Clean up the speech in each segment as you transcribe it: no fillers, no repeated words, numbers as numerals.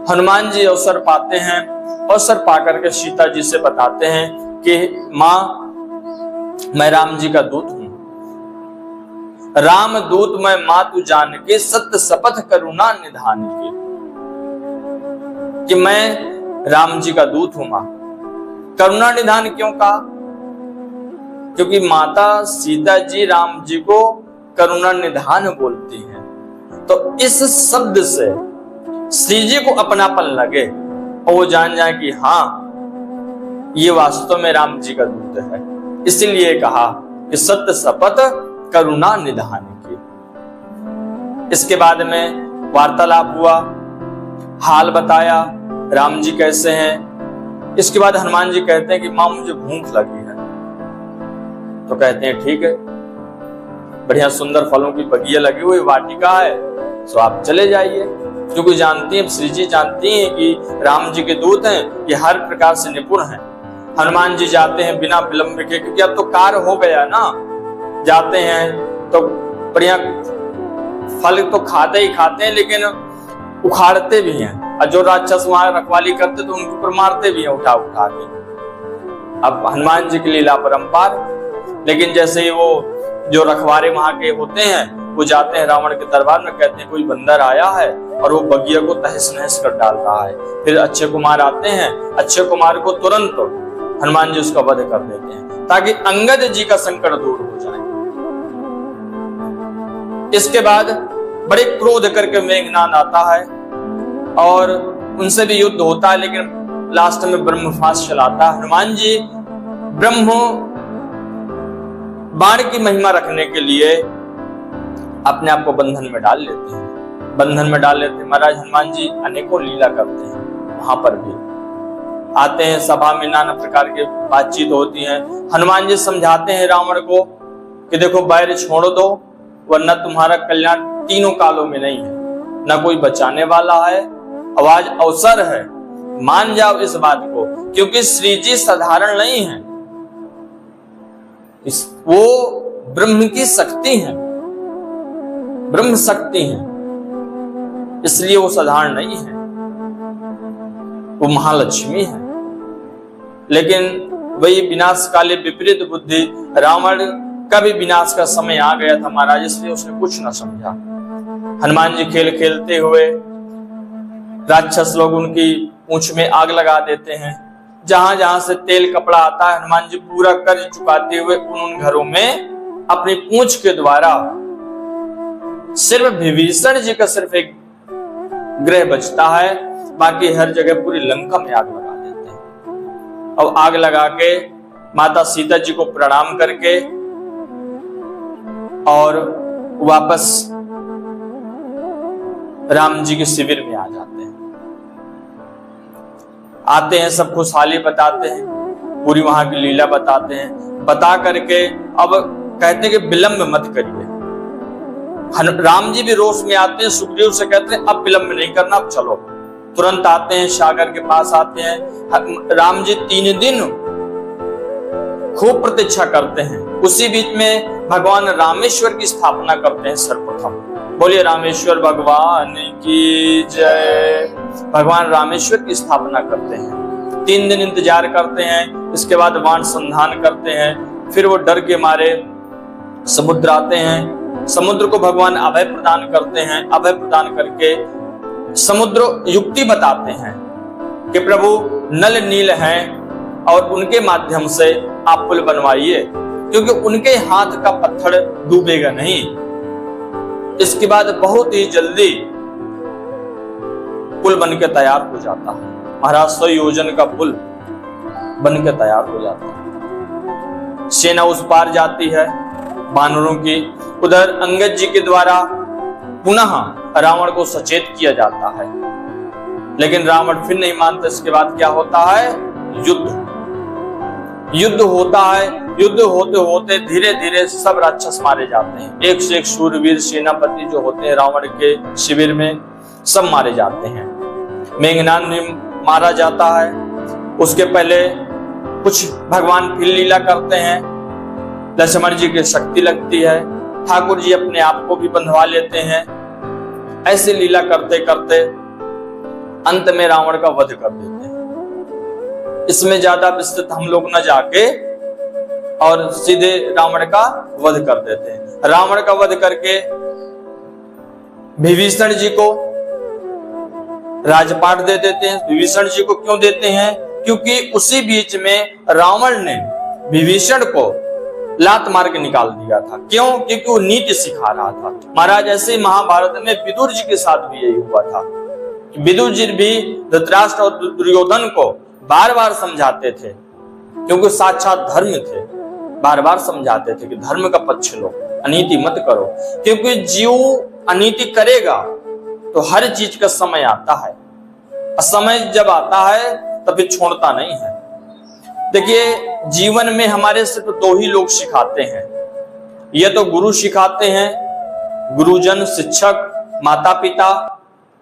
हनुमान जी अवसर पाते हैं। अवसर पाकर के सीता जी से बताते हैं कि मां, मैं राम जी का दूत हूं। राम दूत मैं मातु जान के, सत्य शपथ करुणा निधान के। कि मैं राम जी का दूत हूं मां। करुणा निधान क्यों कहा? क्योंकि माता सीता जी राम जी को करुणा निधान बोलती हैं। तो इस शब्द से श्री जी को अपनापन लगे और वो जान जाए कि हाँ, ये वास्तव में राम जी का दूत है। इसलिए कहा कि सत्य शपथ करुणा निधान की। इसके बाद में वार्तालाप हुआ, हाल बताया, राम जी कैसे हैं। इसके बाद हनुमान जी कहते हैं कि मां, मुझे भूख लगी है। तो कहते हैं ठीक है, बढ़िया सुंदर फलों की बगिया लगी हुई वाटिका है, तो आप चले जाइए। क्योंकि जानती हैं, श्री जी जानती हैं कि राम जी के दूत हैं, ये हर प्रकार से निपुण हैं। हनुमान जी जाते हैं बिना विलंब के, क्योंकि अब तो कार्य हो गया ना। जाते हैं तो बढ़िया फल तो खाते ही खाते हैं, लेकिन उखाड़ते भी हैं, और जो राक्षस वहां रखवाली करते तो उनके ऊपर मारते भी हैं उठा उठा के। अब हनुमान जी की लीला परंपार। लेकिन जैसे ही वो जो रखवारे वहां के होते हैं, वो जाते हैं रावण के दरबार में, कहते हैं कोई बंदर आया है और वो बगिया को तहस नहस कर डाल रहा है। फिर अक्षय कुमार आते हैं, अक्षय कुमार को तुरंत हनुमान जी उसका वध कर देते हैं, ताकि अंगद जी का संकट दूर हो जाए। इसके बाद बड़े क्रोध करके मेघनाद आता है और उनसे भी युद्ध होता है, लेकिन लास्ट में ब्रह्मपाश चलाता है। हनुमान जी ब्रह्म बाण की महिमा रखने के लिए अपने आप को बंधन में डाल लेते हैं। बंधन में डाल लेते हैं। महाराज हनुमान जी अनेकों लीला करते हैं, वहां पर भी आते हैं, सभा में नाना प्रकार के बातचीत होती है। हनुमान जी समझाते हैं रावण को कि देखो, बैर छोड़ दो, वरना तुम्हारा कल्याण तीनों कालों में नहीं है, ना कोई बचाने वाला है, आवाज अवसर है, मान जाओ इस बात को। क्योंकि श्री जी साधारण नहीं है, वो ब्रह्म की शक्ति है, ब्रह्म शक्ति है, इसलिए वो साधारण नहीं है, वो महालक्ष्मी है। लेकिन वही विनाश काले विपरीत बुद्धि, रावण का भी विनाश का समय आ गया था महाराज, इसलिए उसने कुछ ना समझा। हनुमान जी खेल खेलते हुए राक्षस लोग उनकी पूंछ में आग लगा देते हैं। जहां जहां से तेल कपड़ा आता है, हनुमान जी पूरा कर्ज चुकाते हुए उन घरों में अपनी पूंछ के द्वारा सिर्फ विभीषण जी का सिर्फ एक ग्रह बचता है, बाकी हर जगह पूरी लंका में आग लगा देते हैं। अब आग लगा के माता सीता जी को प्रणाम करके और वापस राम जी के शिविर में आ जाते हैं। आते हैं, सब खुशहाली बताते हैं, पूरी वहां की लीला बताते हैं। बता करके अब कहते हैं कि विलंब मत करिए। राम जी भी रोष में आते हैं, सुग्रीव से कहते हैं अब विलंब नहीं करना, अब चलो। तुरंत आते हैं, सागर के पास आते हैं। राम जी 3 दिन खूब प्रतीक्षा करते हैं। उसी बीच में भगवान रामेश्वर की स्थापना करते हैं सर्वप्रथम। बोलिए रामेश्वर भगवान की जय। भगवान रामेश्वर की स्थापना करते हैं। 3 दिन इंतजार करते हैं। इसके बाद वाण संधान करते हैं। फिर वो डर के मारे समुद्र आते हैं। समुद्र को भगवान अभय प्रदान करते हैं। अभय प्रदान करके समुद्र युक्ति बताते हैं कि प्रभु नल नील हैं और उनके माध्यम से आप पुल बनवाइए, क्योंकि उनके हाथ का पत्थर डूबेगा नहीं। इसके बाद बहुत ही जल्दी पुल बनके तैयार हो जाता है। महाराज 100 योजन का पुल बनके तैयार हो जाता है। सेना उस पार जाती है वानरों की। उधर अंगद जी के द्वारा पुनः रावण को सचेत किया जाता है, लेकिन रावण फिर नहीं मानता। इसके बाद क्या होता है? युद्ध होता है। युद्ध होते होते धीरे धीरे सब राक्षस मारे जाते हैं। एक से एक शूरवीर सेनापति जो होते हैं रावण के शिविर में, सब मारे जाते हैं। मेघनाद ने मारा जाता है। उसके पहले कुछ भगवान फिर लीला करते हैं। लक्ष्मण जी की शक्ति लगती है, ठाकुर जी अपने आप को भी बंधवा लेते हैं। ऐसे लीला करते करते अंत में रावण का वध कर देते हैं। इसमें ज्यादा विस्तृत हम लोग न जाके और सीधे रावण का वध कर देते हैं। रावण का वध करके विभीषण जी को राजपाट दे देते हैं। विभीषण जी को क्यों देते हैं? क्योंकि उसी बीच में रावण ने विभीषण को लात मार के निकाल दिया था। क्यों? क्योंकि वो नीति सिखा रहा था। महाराज ऐसे महाभारत में विदुर जी के साथ भी यही हुआ था। विदुर जी भी धृतराष्ट्र और दुर्योधन को बार बार समझाते थे, क्योंकि साक्षात धर्म थे। बार बार समझाते थे कि धर्म का पक्ष लो, अनीति मत करो, क्योंकि जीव अनीति करेगा तो हर चीज का समय आता है। समय जब आता है तब फिर छोड़ता नहीं है। देखिए, जीवन में हमारे सिर्फ दो ही लोग सिखाते हैं। ये तो गुरु सिखाते हैं, गुरुजन, शिक्षक, माता पिता,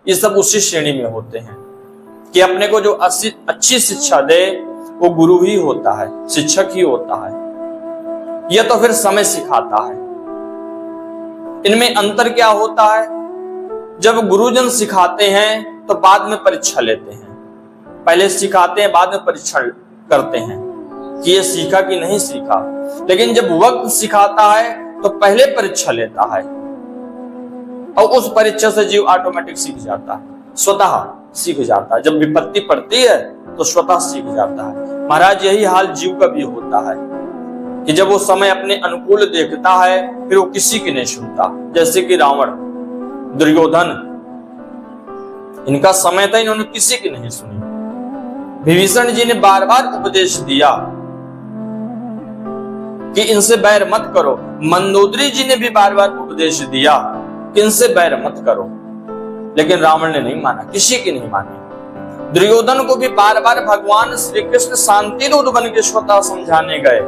ये सब उसी श्रेणी में होते हैं कि अपने को जो अच्छी शिक्षा दे वो गुरु ही होता है, शिक्षक ही होता है। यह तो फिर समय सिखाता है। इनमें अंतर क्या होता है? जब गुरुजन सिखाते हैं तो बाद में परीक्षा लेते हैं। पहले सिखाते हैं, बाद में परीक्षा करते हैं कि ये सीखा कि नहीं सीखा। लेकिन जब वक्त सिखाता है तो पहले परीक्षा लेता है और उस परीक्षा से जीव ऑटोमेटिक सीख जाता है, स्वतः सीख जाता है। जब विपत्ति पड़ती है तो स्वतः सीख जाता है। महाराज यही हाल जीव का भी होता है कि जब वो समय अपने अनुकूल देखता है फिर वो किसी की नहीं सुनता। जैसे कि रावण, दुर्योधन, इनका समय था, इन्होंने किसी की नहीं सुनी। विभीषण जी ने बार बार उपदेश दिया कि इनसे बैर मत करो। मंदोदरी जी ने भी बार बार उपदेश दिया कि इनसे बैर मत करो, लेकिन रावण ने नहीं माना, किसी की नहीं मानी। दुर्योधन को भी बार बार भगवान श्री कृष्ण शांति दूत बन के स्वतः समझाने गए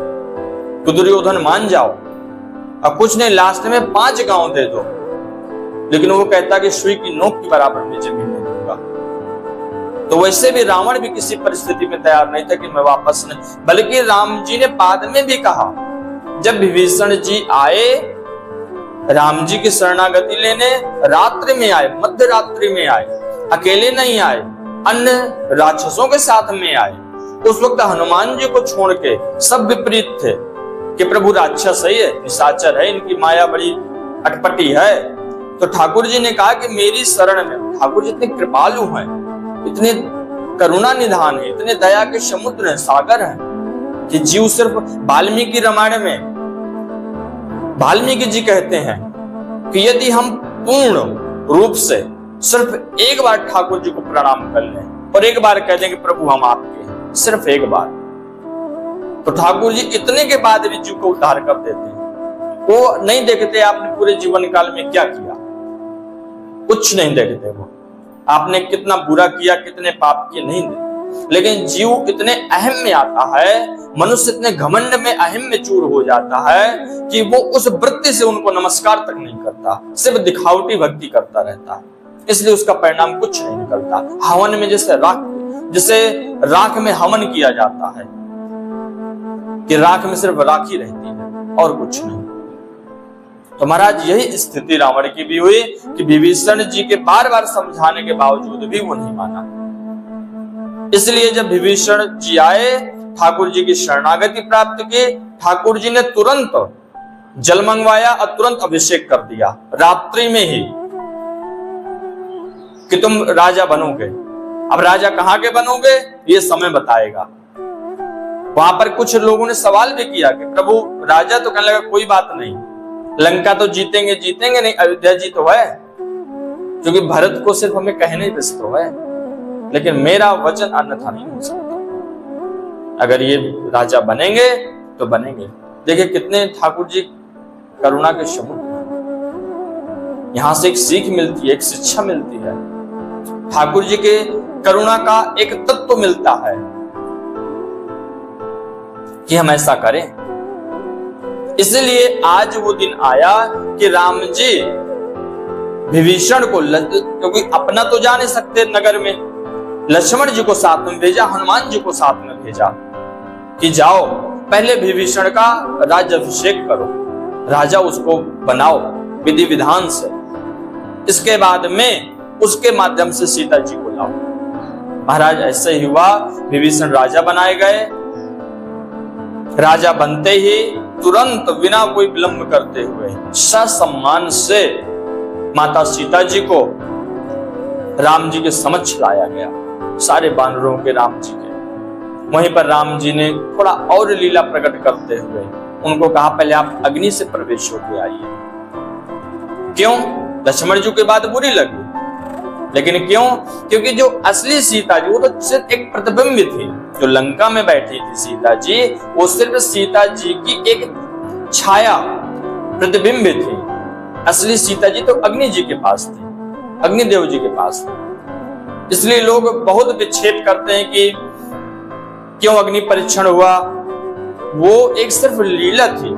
तो दुर्योधन मान जाओ, अब कुछ नहीं, लास्ट में 5 गांव दे दो, लेकिन वो कहता कि सुई की नोक के बराबर में जमीन दे दूंगा। तो वैसे भी रावण भी किसी परिस्थिति में तैयार नहीं था कि मैं वापस नहीं। बल्कि राम जी ने बाद में भी कहा, जब विभीषण जी आए राम जी की शरणागति लेने, रात्रि में आए, मध्य रात्रि में आए, अकेले नहीं आए, अन्य राक्षसों के साथ में आए। उस वक्त हनुमान जी को छोड़ के सब विपरीत थे कि प्रभु राक्षस है, निशाचर है, इनकी माया बड़ी अटपटी है। तो ठाकुर जी ने कहा कि मेरी शरण में, ठाकुर जी इतने कृपालु हैं, इतने करुणा निधान है, इतने दया के समुद्र हैं, सागर हैं कि जीव सिर्फ वाल्मीकि रामायण में वाल्मीकि जी कहते हैं कि यदि हम पूर्ण रूप से सिर्फ एक बार ठाकुर जी को प्रणाम कर लें और एक बार कह दें कि प्रभु हम आपके हैं, सिर्फ एक बार, तो ठाकुर जी इतने के बाद भी जीव को उद्धार कर देते हैं। वो नहीं देखते आपने पूरे जीवन काल में क्या किया, कुछ नहीं देखते वो आपने कितना बुरा किया, कितने पाप किए, नहीं देखते। लेकिन जीव इतने अहम में आता है, मनुष्य इतने घमंड में, अहम में चूर हो जाता है कि वो उस वृत्ति से उनको नमस्कार तक नहीं करता, सिर्फ दिखावटी भक्ति करता रहता है। इसलिए उसका परिणाम कुछ नहीं निकलता। हवन में जैसे राख में हवन किया जाता है कि राख में सिर्फ राख ही रहती है और कुछ नहीं। तो महाराज यही स्थिति रावण की भी हुई कि विभीषण जी के बार बार समझाने के बावजूद भी वो नहीं माना। इसलिए जब विभीषण जी आए, ठाकुर जी की शरणागति प्राप्त की, ठाकुर जी ने तुरंत जल मंगवाया और तुरंत अभिषेक कर दिया रात्रि में ही कि तुम राजा बनोगे। अब राजा कहां के बनोगे ये समय बताएगा। वहां पर कुछ लोगों ने सवाल भी किया कि प्रभु राजा, तो कहने लगा कोई बात नहीं, लंका तो जीतेंगे नहीं, अयोध्या जी तो है, क्योंकि भरत को सिर्फ हमें कहने बस तो है, लेकिन मेरा वचन अन्यथा नहीं हो सकता। अगर ये राजा बनेंगे तो बनेंगे। देखिए कितने ठाकुर जी करुणा के समुद्र, यहां से एक सीख मिलती है, एक शिक्षा मिलती है, ठाकुर जी के करुणा का एक तत्व मिलता है कि हम ऐसा करें। इसलिए आज वो दिन आया कि राम जी विभीषण को, क्योंकि अपना तो जा नहीं सकते नगर में, लक्ष्मण जी को साथ में भेजा, हनुमान जी को साथ में भेजा कि जाओ पहले विभीषण का राज्याभिषेक करो, राजा उसको बनाओ विधि विधान से, इसके बाद में उसके माध्यम से सीता जी को लाओ। महाराज ऐसे ही हुआ, विभीषण राजा बनाए गए। राजा बनते ही तुरंत बिना कोई विलंब करते हुए ससम्मान से माता सीता जी को राम जी के समक्ष लाया गया, सारे वानरों के राम जी के। वहीं पर राम जी ने थोड़ा और लीला प्रकट करते हुए उनको कहा, पहले आप अग्नि से प्रवेश होके आइए। क्यों? लक्ष्मण जी की बात बुरी लगी, लेकिन क्यों? क्योंकि जो असली सीता जी वो तो सिर्फ एक प्रतिबिंब थी। जो लंका में बैठी थी सीता जी, वो सिर्फ सीता जी की एक छाया प्रतिबिंब थी। असली सीता जी तो अग्नि जी के पास थी, अग्निदेव जी के पास थी। इसलिए लोग बहुत विक्षेप करते हैं कि क्यों अग्नि परीक्षण हुआ। वो एक सिर्फ लीला थी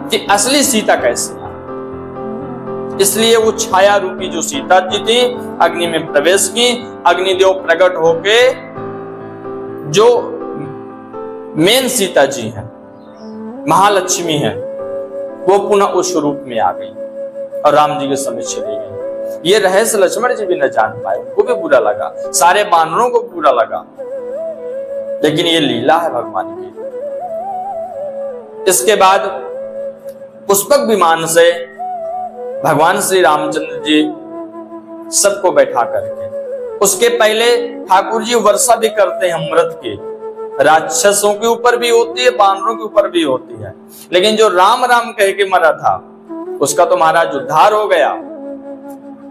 कि असली सीता कैसी है। इसलिए वो छाया रूपी जो सीता जी थी अग्नि में प्रवेश की। अग्निदेव प्रकट होके जो मेन सीता जी हैं, महालक्ष्मी हैं, वो पुनः उस रूप में आ गई और राम जी के समीप चली गई। ये रहस्य लक्ष्मण जी भी न जान पाए, उनको भी बुरा लगा, सारे वानरों को बुरा लगा, लेकिन ये लीला है भगवान की। इसके बाद पुष्पक विमान से भगवान श्री रामचंद्र जी सबको बैठा करके, उसके पहले ठाकुर जी वर्षा भी करते हैं अमृत की। राक्षसों के ऊपर भी होती है, वानरों के ऊपर भी होती है, लेकिन जो राम राम कह के मरा था उसका तो महाराज उद्धार हो गया।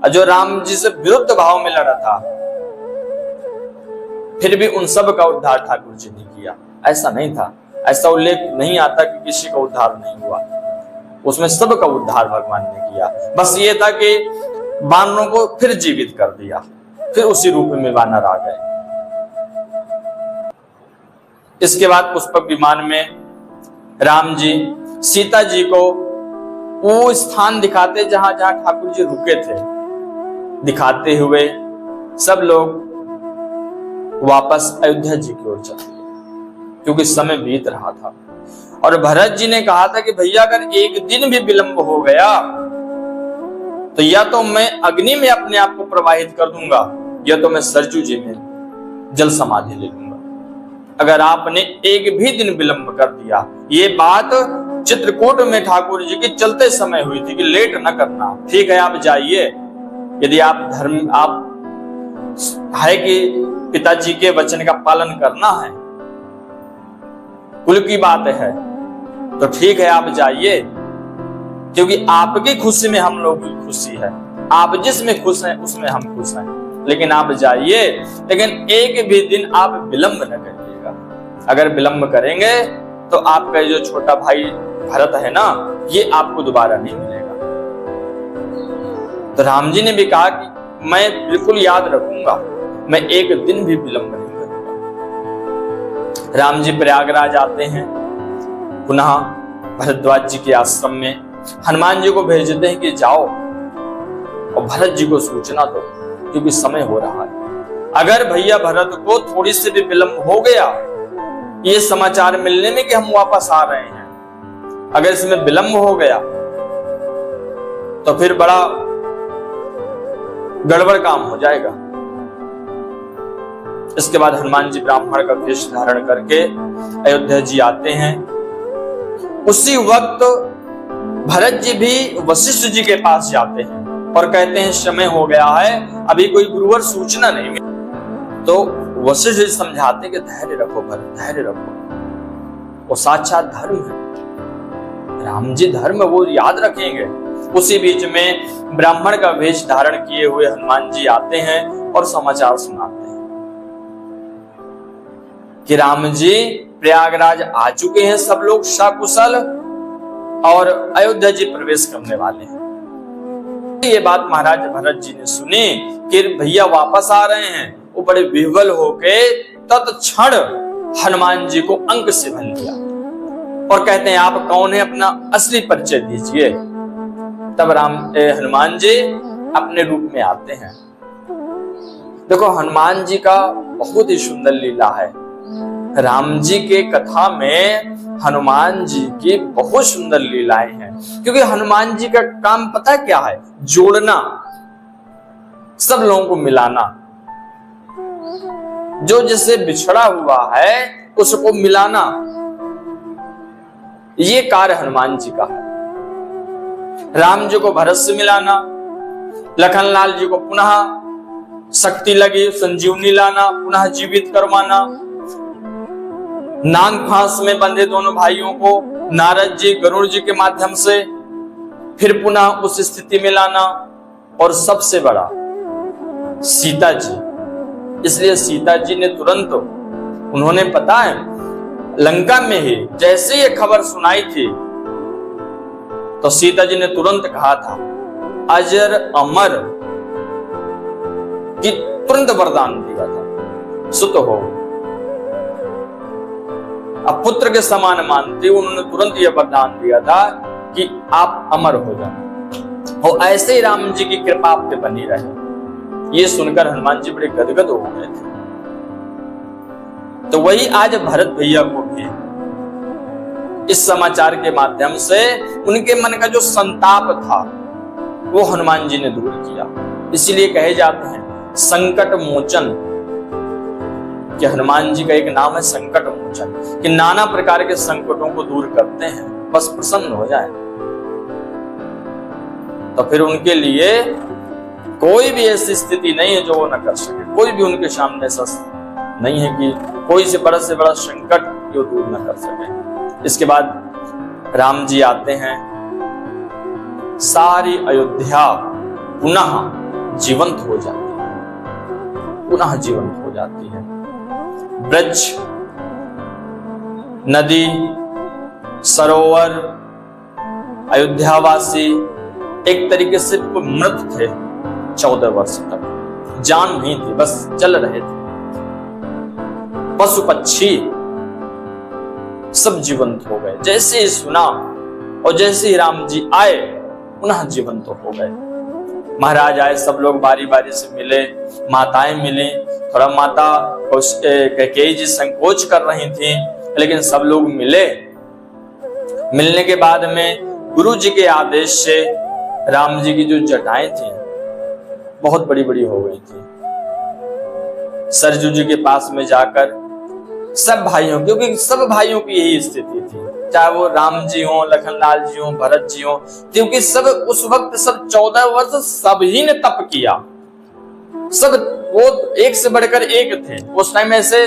जो राम जी से विरुद्ध भाव में लड़ा था, फिर भी उन सब का उद्धार ठाकुर जी ने किया। ऐसा नहीं था, ऐसा उल्लेख नहीं आता कि किसी का उद्धार नहीं हुआ, उसमें सबका उद्धार भगवान ने किया। बस ये था कि वानरों को फिर जीवित कर दिया, फिर उसी रूप में वानर आ गए। इसके बाद पुष्पक विमान में राम जी सीता जी को वो स्थान दिखाते जहां जहां ठाकुर जी रुके थे। दिखाते हुए सब लोग वापस अयोध्या जी की ओर चले गए, क्योंकि समय बीत रहा था। और भरत जी ने कहा था कि भैया अगर एक दिन भी विलंब हो गया तो या तो मैं अग्नि में अपने आप को प्रवाहित कर दूंगा, या तो मैं सरजू जी में जल समाधि ले लूंगा। अगर आपने एक भी दिन विलंब कर दिया, ये बात चित्रकूट में ठाकुर जी की चलते समय हुई थी कि लेट न करना, ठीक है आप जाइए, यदि आप है कि पिताजी के वचन का पालन करना है, कुल की बात है, तो ठीक है आप जाइए, क्योंकि आपकी खुशी में हम लोग की खुशी है। आप जिसमें खुश हैं उसमें हम खुश हैं, लेकिन आप जाइए, लेकिन एक भी दिन आप विलंब न करिएगा। अगर विलंब करेंगे तो आपका जो छोटा भाई भरत है ना, ये आपको दोबारा नहीं मिलेगा। तो राम जी ने भी कहा कि मैं बिल्कुल याद रखूंगा, मैं एक दिन भी विलंब नहीं करूंगा। राम जी प्रयागराज आते हैं, पुनः भरद्वाज जी के आश्रम में हनुमान जी को भेजते हैं कि जाओ और भरत जी को सूचना दो, क्योंकि समय हो रहा है। अगर भैया भरत को थोड़ी सी भी विलंब हो गया ये समाचार मिलने में कि हम वापस आ रहे हैं, अगर इसमें विलंब हो गया तो फिर बड़ा गड़बड़ काम हो जाएगा। इसके बाद हनुमान जी ब्राह्मण का वेश धारण करके अयोध्या जी आते हैं। उसी वक्त भरत जी भी वशिष्ठ जी के पास जाते हैं और कहते हैं समय हो गया है, अभी कोई गुरुवर सूचना नहीं मिली। तो वशिष्ठ जी समझाते कि धैर्य रखो भरत, धैर्य रखो, वो साक्षात धर्म है, राम जी धर्म वो याद रखेंगे। उसी बीच में ब्राह्मण का वेश धारण किए हुए हनुमान जी आते हैं और समाचार सुनाते हैं कि राम जी प्रयागराज आ चुके हैं, सब लोग सकुशल, और अयोध्या जी प्रवेश करने वाले हैं। ये बात महाराज भरत जी ने सुनी कि भैया वापस आ रहे हैं। वो बड़े विह्वल होके तत्क्षण हनुमान जी को अंक से भर लिया और कहते हैं आप कौन है, अपना असली परिचय दीजिए। तब हनुमान जी अपने रूप में आते हैं। देखो हनुमान जी का बहुत ही सुंदर लीला है। राम जी के कथा में हनुमान जी की बहुत सुंदर लीलाएं हैं, क्योंकि हनुमान जी का काम पता क्या है, जोड़ना, सब लोगों को मिलाना। जो जिससे बिछड़ा हुआ है उसको मिलाना, ये कार्य हनुमान जी का है। राम जी को भरत से मिलाना, लखनलाल जी को पुनः शक्ति लगी संजीवनी लाना, पुनः जीवित करवाना, नाग फांस में बंधे दोनों भाइयों को नारद जी गरुड़ जी के माध्यम से फिर पुनः उस स्थिति में लाना, और सबसे बड़ा सीता जी। इसलिए सीता जी ने तुरंत, उन्होंने पता है लंका में ही जैसे ये खबर सुनाई थी तो सीता जी ने तुरंत कहा था अजर अमर कि तुरंत वरदान दिया था, सुत हो। अब पुत्र के समान मानते उन्होंने तुरंत यह वरदान दिया था कि आप अमर हो जाओ और ऐसे ही राम जी की कृपा आप पे बनी रहे। ये सुनकर हनुमान जी बड़े गदगद हो गए थे। तो वही आज भरत भैया को भी इस समाचार के माध्यम से उनके मन का जो संताप था वो हनुमान जी ने दूर किया। इसीलिए कहे जाते हैं संकट मोचन, कि हनुमान जी का एक नाम है संकट मोचन, कि नाना प्रकार के संकटों को दूर करते हैं, बस प्रसन्न हो जाए। तो फिर उनके लिए कोई भी ऐसी स्थिति नहीं है जो वो न कर सके, कोई भी उनके सामने ऐसा नहीं है कि कोई से बड़ा संकट जो दूर न कर सके। इसके बाद राम जी आते हैं, सारी अयोध्या पुनः जीवंत हो जाती है, पुनः जीवंत हो जाती है। ब्रज, नदी, सरोवर, अयोध्यावासी एक तरीके से मृत थे 14 वर्ष तक, जान नहीं थी, बस चल रहे थे। पशु पक्षी सब जीवंत हो गए। जैसे ही सुना और जैसे ही राम जी आए पुनः जीवंत हो गए। महाराज आए, सब लोग बारी बारी से मिले, माताएं मिली। थोड़ा माता कैकेयी जी संकोच कर रही थी, लेकिन सब लोग मिले। मिलने के बाद में गुरु जी के आदेश से राम जी की जो जटाएं थी बहुत बड़ी बड़ी हो गई थी। सरजू जी के पास में जाकर सब भाइयों, क्योंकि सब भाइयों की यही स्थिति थी, चाहे वो राम जी हो, लखनलाल जी हो, भरत जी हो, क्योंकि सब उस वक्त सब 14 वर्ष सभी ने तप किया। सब वो एक से बढ़कर एक थे। उस टाइम ऐसे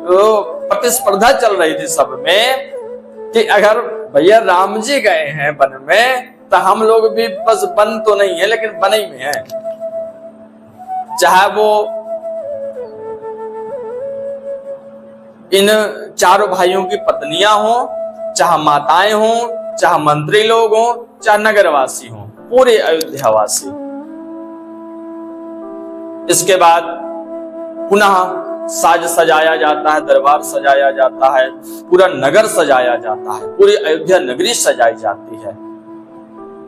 प्रतिस्पर्धा चल रही थी सब में कि अगर भैया राम जी गए हैं वन में तो हम लोग भी बस वन तो नहीं है लेकिन वन ही में है। चाहे वो इन चारों भाइयों की पत्नियां हो, चाहे माताएं हो, चाहे मंत्री लोग हो, चाहे नगरवासी हो, पूरे अयोध्यावासी। इसके बाद पुनः साज सजाया जाता है, दरबार सजाया जाता है, पूरा नगर सजाया जाता है, पूरी अयोध्या नगरी सजाई जाती है।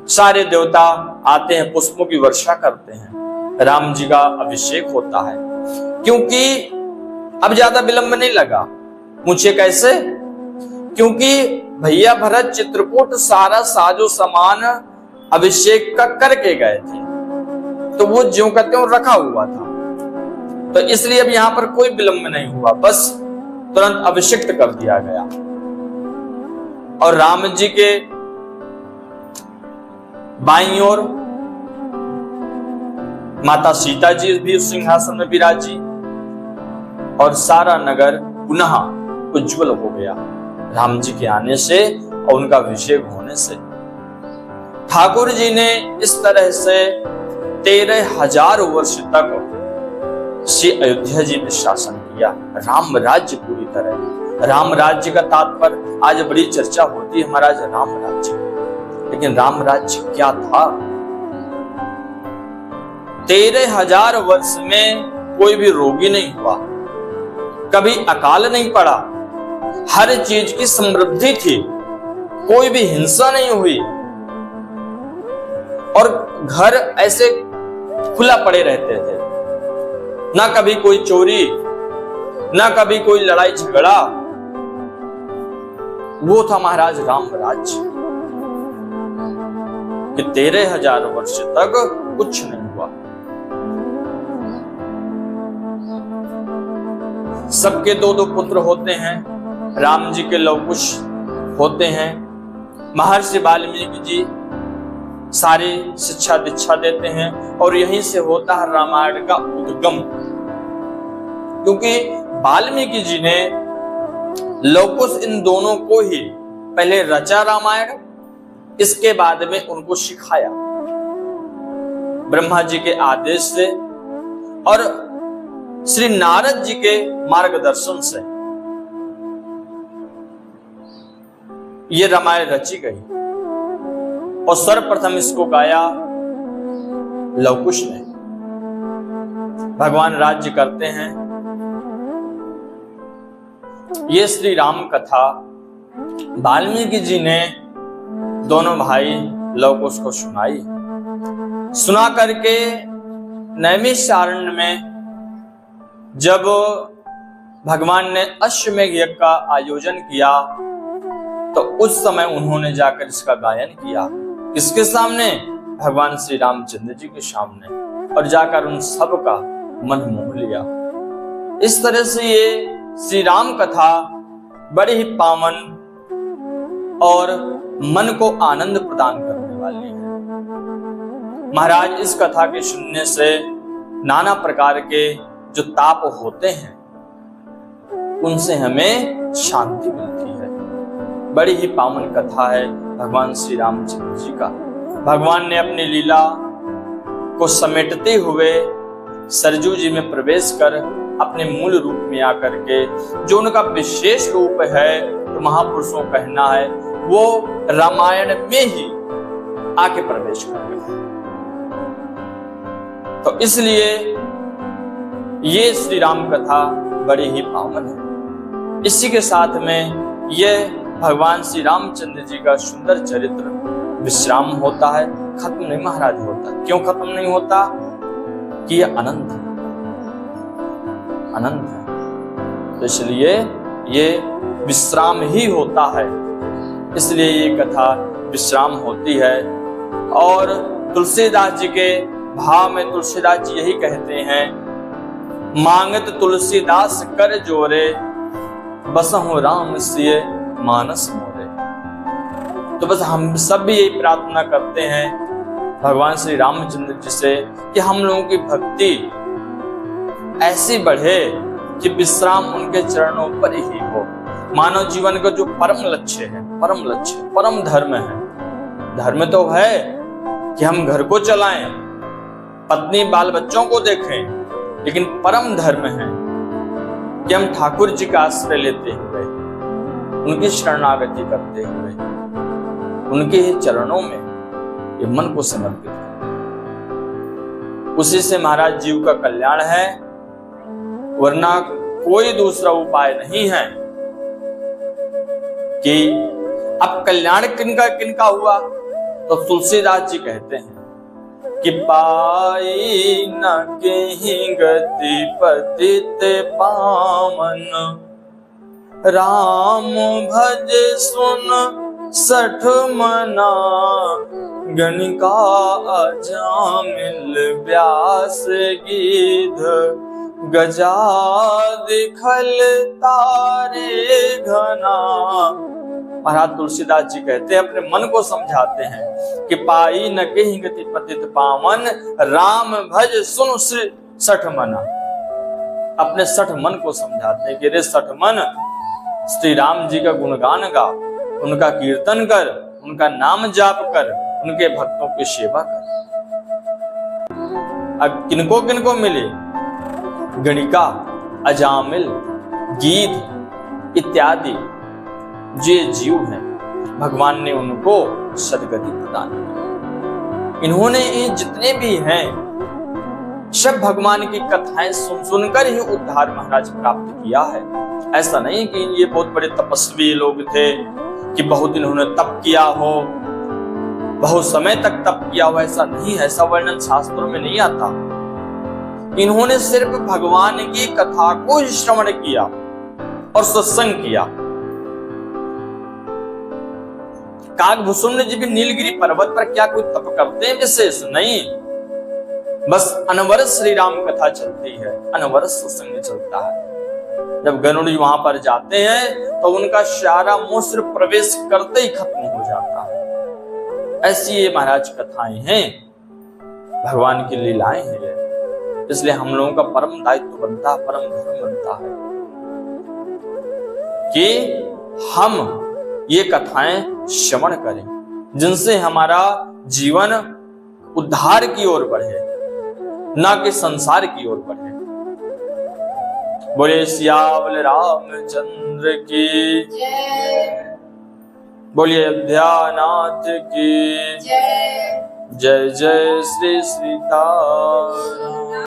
सारे देवता आते हैं, पुष्पों की वर्षा करते हैं, राम जी का अभिषेक होता है। क्योंकि अब ज्यादा विलंब नहीं लगा। पूछे कैसे? क्योंकि भैया भरत चित्रकूट सारा साजो सामान अभिषेक का करके गए थे, तो वो ज्यों का त्यों रखा हुआ था। तो इसलिए अब यहां पर कोई विलंब नहीं हुआ, बस तुरंत अभिषिक्त कर दिया गया। और राम जी के बाईं ओर माता सीता जी भी उस सिंहासन में विराजी और सारा नगर पुनः उज्जवल हो गया राम जी के आने से और उनका अभिषेक होने से। ठाकुर जी ने इस तरह से 13,000 वर्ष तक श्री अयोध्या जी में शासन किया, राम राज्य पूरी तरह। राम राज्य का तात्पर्य आज बड़ी चर्चा होती है महाराज, राम राज्य, लेकिन राम राज्य क्या था? 13,000 वर्ष में कोई भी रोगी नहीं हुआ, कभी अकाल नहीं पड़ा, हर चीज की समृद्धि थी, कोई भी हिंसा नहीं हुई और घर ऐसे खुला पड़े रहते थे। ना कभी कोई चोरी, ना कभी कोई लड़ाई झगड़ा। वो था महाराज राम राज्य कि 13,000 वर्ष तक कुछ नहीं हुआ। सबके दो दो पुत्र होते हैं। राम जी के लवकुश होते हैं। महर्षि वाल्मीकि जी सारी शिक्षा दीक्षा देते हैं और यहीं से होता है रामायण का उद्गम। क्योंकि वाल्मीकि जी ने लवकुश इन दोनों को ही पहले रचा रामायण, इसके बाद में उनको सिखाया ब्रह्मा जी के आदेश से और श्री नारद जी के मार्गदर्शन से ये रामायण रची गई। और सर्वप्रथम इसको गाया लवकुश ने। भगवान राज्य करते हैं। ये श्री राम कथा वाल्मीकि जी ने दोनों भाई लवकुश को सुनाई। सुना करके नैमिषारण्य में जब भगवान ने अश्वमेध यज्ञ का आयोजन किया तो उस समय उन्होंने जाकर इसका गायन किया। किसके सामने? भगवान श्री रामचंद्र जी के सामने। और जाकर उन सब का मन मोह लिया। इस तरह से ये श्री राम कथा बड़ी ही पावन और मन को आनंद प्रदान करने वाली है। महाराज, इस कथा के सुनने से नाना प्रकार के जो ताप होते हैं उनसे हमें शांति मिलती है। बड़ी ही पावन कथा है भगवान श्री रामचंद्र जी का। भगवान ने अपनी लीला को समेटते हुए सरजू जी में प्रवेश कर अपने मूल रूप में आकर के जो उनका विशेष रूप है तो महापुरुषों का कहना है वो रामायण में ही आके प्रवेश कर गए। तो इसलिए ये श्री राम कथा बड़ी ही पावन है। इसी के साथ में यह भगवान श्री रामचंद्र जी का सुंदर चरित्र विश्राम होता है, खत्म नहीं महाराज होता। क्यों खत्म नहीं होता? कि यह अनंत है, अनंत है। तो इसलिए ये विश्राम ही होता है, इसलिए ये कथा विश्राम होती है। और तुलसीदास जी के भाव में तुलसीदास जी यही कहते हैं, मांगत तुलसीदास कर जोरे, बसहु राम सिय मानस मोरे। तो बस हम सब भी यही प्रार्थना करते हैं भगवान श्री रामचंद्र जी से कि हम लोगों की भक्ति ऐसी बढ़े कि विश्राम उनके चरणों पर ही हो। मानव जीवन का जो परम लक्ष्य है, परम लक्ष्य, परम धर्म है। धर्म तो है कि हम घर को चलाएं, पत्नी बाल बच्चों को देखें, लेकिन परम धर्म है कि हम ठाकुर जी का आश्रय लेते हुए, उनकी शरणागति करते हुए, उनके ही चरणों में ये मन को समर्पित करें। उसी से महाराज जीव का कल्याण है, वरना कोई दूसरा उपाय नहीं है। कि अब कल्याण किनका किनका हुआ? तो तुलसीदास जी कहते हैं कि पाई न केहि गति पतित पावन, राम भज सुन सठ मना, गणिका अजामिल व्यास गीध, गजा दिखल तारे घना। महाराज तुलसीदास जी कहते हैं, अपने मन को समझाते हैं कि पाई न केहि गति पतित पावन, राम भज सुन सठ मना। अपने सठ मन को समझाते हैं कि रे सठ मन, श्री राम जी का गुणगान गा, उनका कीर्तन कर, उनका नाम जाप कर, उनके भक्तों की सेवा कर। अब किनको किनको मिले? गणिका, अजामिल, गीध इत्यादि जे जीव हैं, भगवान ने उनको सदगति प्रदान की। इन्होंने ये जितने भी हैं सब भगवान की कथाएं सुन सुनकर ही उद्धार महाराज प्राप्त किया है। ऐसा नहीं कि ये बहुत बड़े तपस्वी लोग थे कि बहुत इन्होंने तप किया हो, बहुत समय तक तप किया हो, ऐसा नहीं है। ऐसा वर्णन शास्त्रों में नहीं आता। इन्होंने सिर्फ भगवान की कथा को ही श्रवण किया और सत्संग किया। काकभूषुंड जी भी नीलगिरी पर्वत पर क्या कोई तप करते हैं? विशेष नहीं, बस अनवरत श्री राम कथा चलती है, अनवरत सत्संग चलता है। जब गरुड़ जी वहां पर जाते हैं तो उनका सारा मूत्र प्रवेश करते ही खत्म हो जाता है। ऐसी ये महाराज कथाएं हैं, भगवान की लीलाएं हैं। इसलिए हम लोगों का परम दायित्व बनता है, परम धर्म बनता है कि हम ये कथाएं श्रवण करें, जिनसे हमारा जीवन उद्धार की ओर बढ़े, ना कि संसार की ओर बढ़े। बोले सियावल रामचंद्र की जय, बोलिए अयोध्यानाथ की जय, जय जय श्री सीताराम।